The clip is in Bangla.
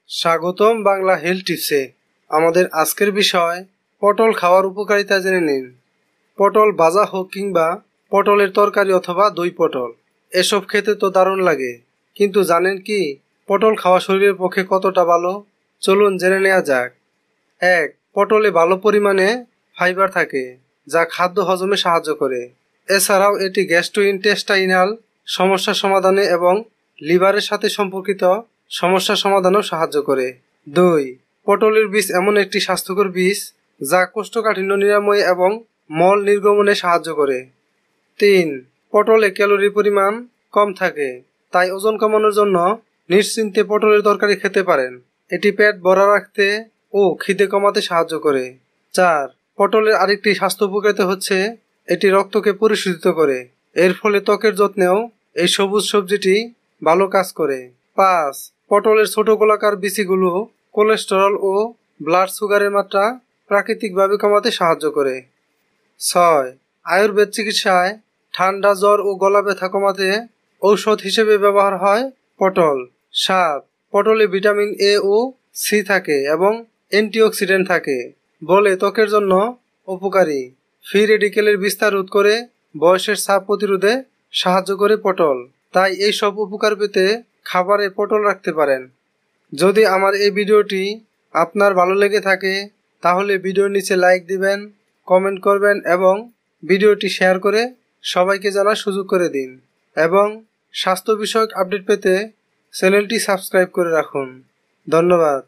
স্বাগতম বাংলা হেলথ টিপসে। আমাদের আজকের বিষয় পটল খাওয়ার উপকারিতা জেনে নিন। পটল ভাজা হোক কিংবা পটলের তরকারি অথবা দই পটল, এসব খেতে তো দারুণ লাগে, কিন্তু জানেন কি পটল খাওয়া শরীরের পক্ষে কতটা ভালো? চলুন জেনে নেওয়া যাক। 1. পটলে ভালো পরিমাণে ফাইবার থাকে, যা খাদ্য হজমে সাহায্য করে। এছাড়াও এটি গ্যাস্ট্রোইন্টেস্টাইনাল সমস্যা সমাধানে এবং লিভারের সাথে সম্পর্কিত সমস্যা সমাধানেও সাহায্য করে। 2. পটলের বীজ এমন একটি স্বাস্থ্যকর বীজ যা কোষ্ঠকাঠিন্য নিরাময় এবং মল নির্গমনে সাহায্য করে। 3. পটলে ক্যালোরি পরিমাণ কম থাকে, তাই ওজন কমানোর জন্য নিশ্চিন্তে পটলের তরকারি খেতে পারেন। এটি পেট ভরা রাখতে ও খিদে কমাতে সাহায্য করে। 4. পটলের আরেকটি স্বাস্থ্য উপকারিতা হচ্ছে এটি রক্তকে পরিশোধিত করে। এর ফলে ত্বকের যত্নেও এই সবুজ সবজিটি ভালো কাজ করে। 5. পটলের ছোট গোলাকার বিচিগুলো কোলেস্টেরল ও ব্লাড সুগারের মাত্রা প্রাকৃতিকভাবে কমাতে সাহায্য করে। 6. আয়ুর্বেদ চিকিৎসায় ঠান্ডা, জ্বর ও গলা ব্যথা কমাতে ঔষধ হিসেবে ব্যবহার হয় পটল। 7. পটলে ভিটামিন এ ও সি থাকে এবং অ্যান্টিঅক্সিডেন্ট থাকে বলে ত্বকের জন্য উপকারী। ফ্রি রেডিকেলের বিস্তার রোধ করে বয়সের চাপ প্রতিরোধে সাহায্য করে পটল। তাই এই সব উপকার পেতে খাবারে পটল রাখতে পারেন। যদি আমার এই ভিডিওটি আপনার ভালো লেগে থাকে তাহলে ভিডিওর নিচে লাইক দিবেন, কমেন্ট করবেন এবং ভিডিওটি শেয়ার করে সবাইকে জানার সুযোগ করে দিন। এবং স্বাস্থ্য বিষয়ক আপডেট পেতে চ্যানেলটি সাবস্ক্রাইব করে রাখুন। ধন্যবাদ।